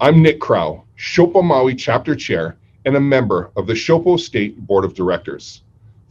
I'm Nick Crow, SHOPO Maui Chapter Chair and a member of the SHOPO State Board of Directors.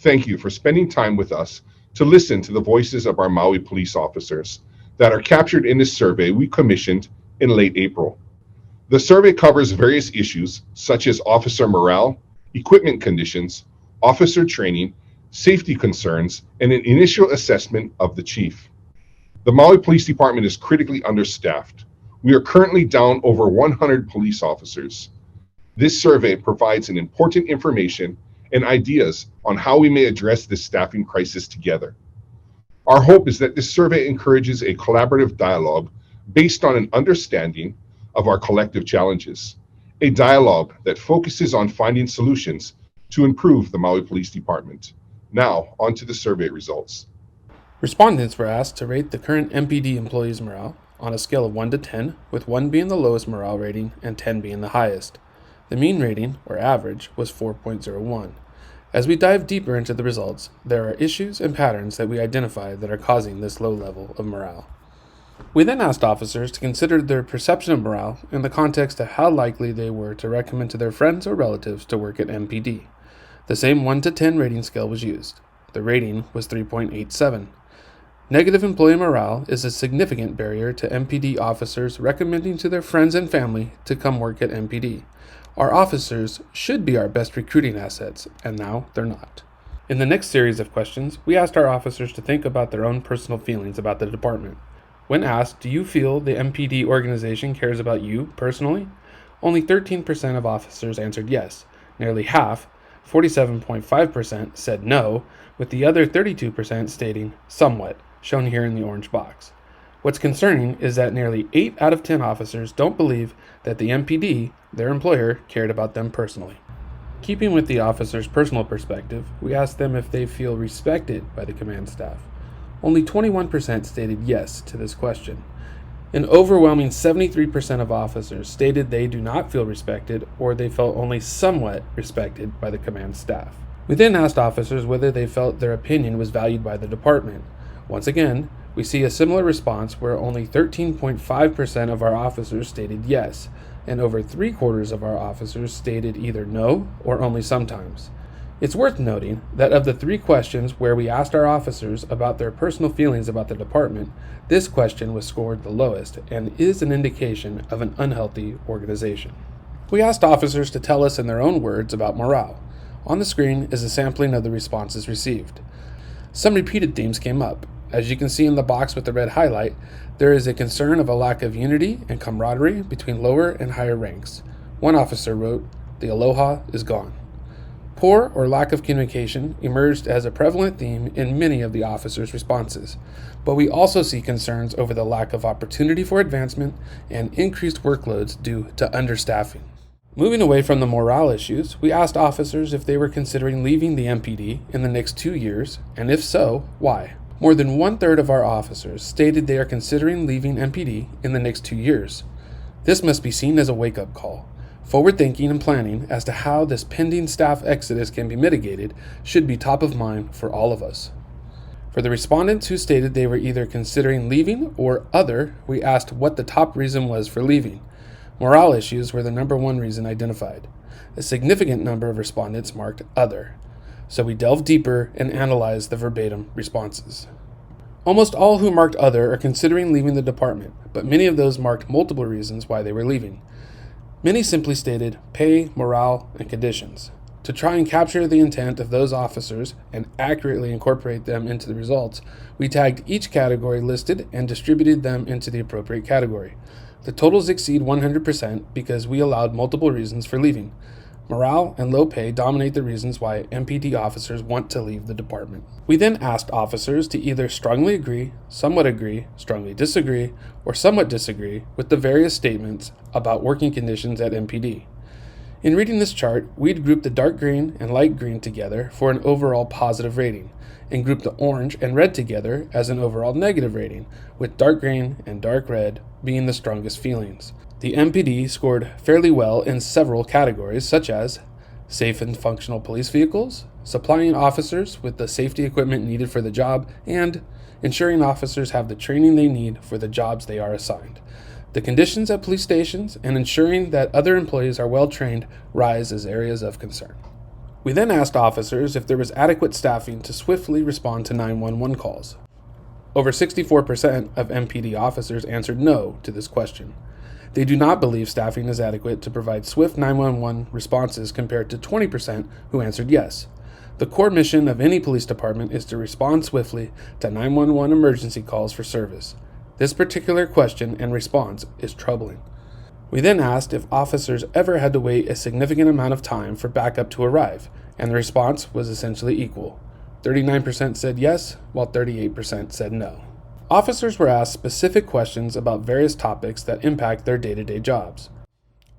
Thank you for spending time with us to listen to the voices of our Maui police officers that are captured in this survey we commissioned in late April. The survey covers various issues such as officer morale, equipment conditions, officer training, safety concerns, and an initial assessment of the chief. The Maui Police Department is critically understaffed. We are currently down over 100 police officers. This survey provides an important information and ideas on how we may address this staffing crisis together. Our hope is that this survey encourages a collaborative dialogue based on an understanding of our collective challenges, a dialogue that focuses on finding solutions to improve the Maui Police Department. Now, on to the survey results. Respondents were asked to rate the current MPD employees' morale on a scale of 1 to 10, with 1 being the lowest morale rating and 10 being the highest. The mean rating, or average, was 4.01. As we dive deeper into the results, there are issues and patterns that we identify that are causing this low level of morale. We then asked officers to consider their perception of morale in the context of how likely they were to recommend to their friends or relatives to work at MPD. The same 1 to 10 rating scale was used. The rating was 3.87. Negative employee morale is a significant barrier to MPD officers recommending to their friends and family to come work at MPD. Our officers should be our best recruiting assets, and now they're not. In the next series of questions, we asked our officers to think about their own personal feelings about the department. When asked, do you feel the MPD organization cares about you personally? Only 13% of officers answered yes. Nearly half, 47.5%, said no, with the other 32% stating somewhat, shown here in the orange box. What's concerning is that nearly 8 out of 10 officers don't believe that the MPD, their employer, cared about them personally. Keeping with the officer's personal perspective, we asked them if they feel respected by the command staff. Only 21% stated yes to this question. An overwhelming 73% of officers stated they do not feel respected or they felt only somewhat respected by the command staff. We then asked officers whether they felt their opinion was valued by the department. Once again, we see a similar response where only 13.5% of our officers stated yes, and over 3/4 of our officers stated either no or only sometimes. It's worth noting that of the 3 questions where we asked our officers about their personal feelings about the department, this question was scored the lowest and is an indication of an unhealthy organization. We asked officers to tell us in their own words about morale. On the screen is a sampling of the responses received. Some repeated themes came up. As you can see in the box with the red highlight, there is a concern of a lack of unity and camaraderie between lower and higher ranks. One officer wrote, "The aloha is gone." Poor or lack of communication emerged as a prevalent theme in many of the officers' responses, but we also see concerns over the lack of opportunity for advancement and increased workloads due to understaffing. Moving away from the morale issues, we asked officers if they were considering leaving the MPD in the next 2 years, and if so, why. More than 1/3 of our officers stated they are considering leaving MPD in the next 2 years. This must be seen as a wake-up call. Forward thinking and planning as to how this pending staff exodus can be mitigated should be top of mind for all of us. For the respondents who stated they were either considering leaving or other, we asked what the top reason was for leaving. Morale issues were the number 1 reason identified. A significant number of respondents marked other. So we delved deeper and analyzed the verbatim responses. Almost all who marked other are considering leaving the department, but many of those marked multiple reasons why they were leaving. Many simply stated pay, morale, and conditions. To try and capture the intent of those officers and accurately incorporate them into the results, we tagged each category listed and distributed them into the appropriate category. The totals exceed 100% because we allowed multiple reasons for leaving. Morale and low pay dominate the reasons why MPD officers want to leave the department. We then asked officers to either strongly agree, strongly disagree, or somewhat disagree with the various statements about working conditions at MPD. In reading this chart, we'd grouped the dark green and light green together for an overall positive rating, and grouped the orange and red together as an overall negative rating, with dark green and dark red being the strongest feelings. The MPD scored fairly well in several categories, such as safe and functional police vehicles, supplying officers with the safety equipment needed for the job, and ensuring officers have the training they need for the jobs they are assigned. The conditions at police stations and ensuring that other employees are well trained rise as areas of concern. We then asked officers if there was adequate staffing to swiftly respond to 911 calls. Over 64% of MPD officers answered no to this question. They do not believe staffing is adequate to provide swift 911 responses compared to 20% who answered yes. The core mission of any police department is to respond swiftly to 911 emergency calls for service. This particular question and response is troubling. We then asked if officers ever had to wait a significant amount of time for backup to arrive, and the response was essentially equal. 39% said yes, while 38% said no. Officers were asked specific questions about various topics that impact their day-to-day jobs.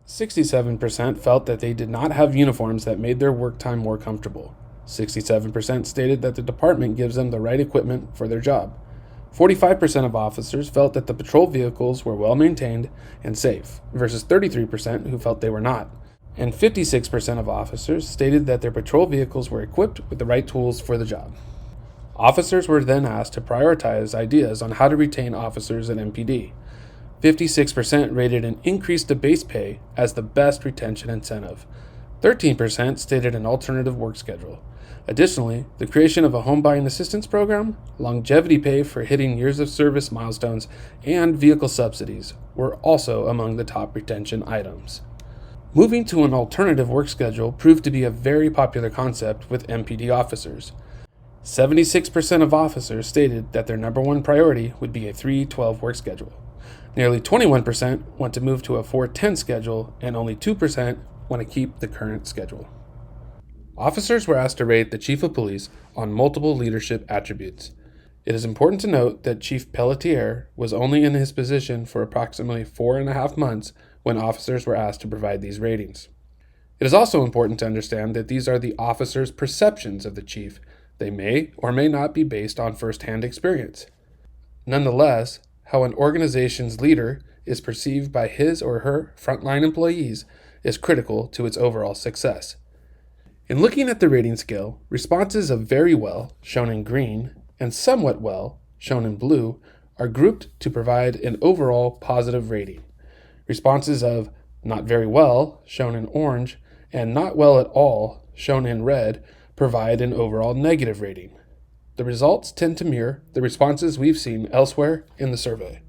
67% felt that they did not have uniforms that made their work time more comfortable. 67% stated that the department gives them the right equipment for their job. 45% of officers felt that the patrol vehicles were well maintained and safe, versus 33% who felt they were not. And 56% of officers stated that their patrol vehicles were equipped with the right tools for the job. Officers were then asked to prioritize ideas on how to retain officers at MPD. 56% rated an increase to base pay as the best retention incentive. 13% stated an alternative work schedule. Additionally, the creation of a home buying assistance program, longevity pay for hitting years of service milestones, and vehicle subsidies were also among the top retention items. Moving to an alternative work schedule proved to be a very popular concept with MPD officers. 76% of officers stated that their number one priority would be a 3-12 work schedule. Nearly 21% want to move to a 4-10 schedule, and only 2% want to keep the current schedule. Officers were asked to rate the Chief of Police on multiple leadership attributes. It is important to note that Chief Pelletier was only in his position for approximately 4.5 months when officers were asked to provide these ratings. It is also important to understand that these are the officers' perceptions of the chief. They may or may not be based on first-hand experience. Nonetheless, how an organization's leader is perceived by his or her frontline employees is critical to its overall success. In looking at the rating scale, responses of very well, shown in green, and somewhat well, shown in blue, are grouped to provide an overall positive rating. Responses of not very well, shown in orange, and not well at all, shown in red, provide an overall negative rating. The results tend to mirror the responses we've seen elsewhere in the survey.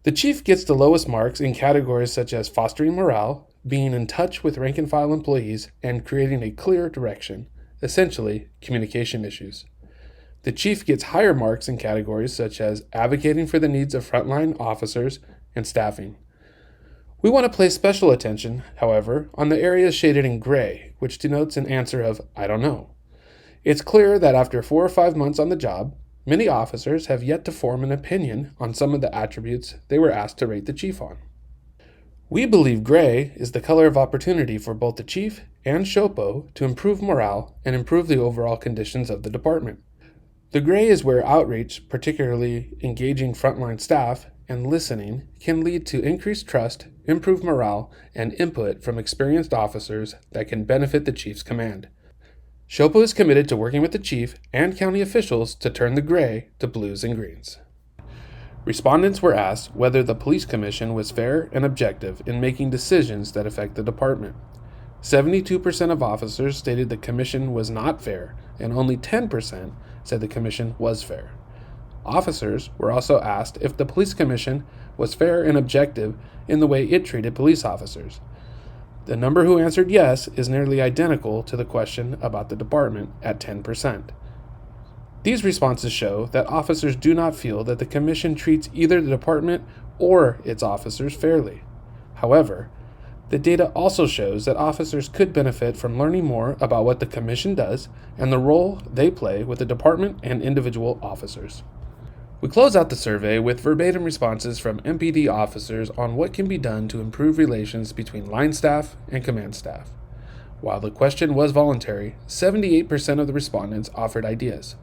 The chief gets the lowest marks in categories such as fostering morale, being in touch with rank-and-file employees, and creating a clear direction, essentially communication issues. The chief gets higher marks in categories such as advocating for the needs of frontline officers and staffing. We want to place special attention, however, on the areas shaded in gray, which denotes an answer of I don't know. It's clear that after 4 or 5 months on the job, many officers have yet to form an opinion on some of the attributes they were asked to rate the chief on. We believe gray is the color of opportunity for both the chief and SHOPO to improve morale and improve the overall conditions of the department. The gray is where outreach, particularly engaging frontline staff and listening, can lead to increased trust, improved morale, and input from experienced officers that can benefit the chief's command. SHOPO is committed to working with the chief and county officials to turn the gray to blues and greens. Respondents were asked whether the police commission was fair and objective in making decisions that affect the department. 72% of officers stated the commission was not fair, and only 10% said the commission was fair. Officers were also asked if the police commission was fair and objective in the way it treated police officers. The number who answered yes is nearly identical to the question about the department at 10%. These responses show that officers do not feel that the commission treats either the department or its officers fairly. However, the data also shows that officers could benefit from learning more about what the commission does and the role they play with the department and individual officers. We close out the survey with verbatim responses from MPD officers on what can be done to improve relations between line staff and command staff. While the question was voluntary, 78% of the respondents offered ideas.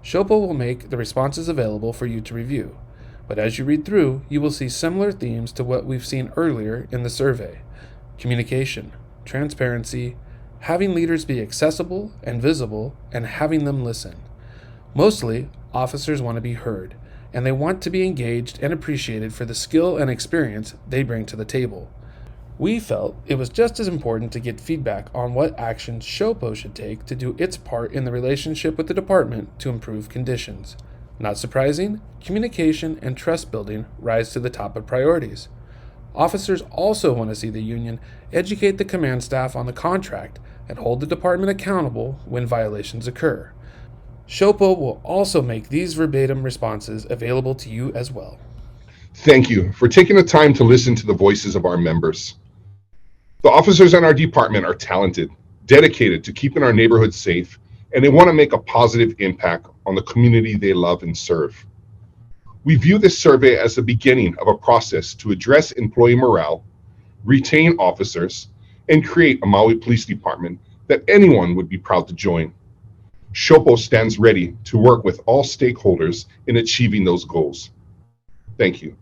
SHOPO will make the responses available for you to review, but as you read through, you will see similar themes to what we've seen earlier in the survey: communication, transparency, having leaders be accessible and visible, and having them listen. Mostly, officers want to be heard, and they want to be engaged and appreciated for the skill and experience they bring to the table. We felt it was just as important to get feedback on what actions SHOPO should take to do its part in the relationship with the department to improve conditions. Not surprising, communication and trust building rise to the top of priorities. Officers also want to see the union educate the command staff on the contract and hold the department accountable when violations occur. SHOPO will also make these verbatim responses available to you as well. Thank you for taking the time to listen to the voices of our members. The officers in our department are talented, dedicated to keeping our neighborhoods safe, and they want to make a positive impact on the community they love and serve. We view this survey as the beginning of a process to address employee morale, retain officers, and create a Maui Police Department that anyone would be proud to join. SHOPO stands ready to work with all stakeholders in achieving those goals. Thank you.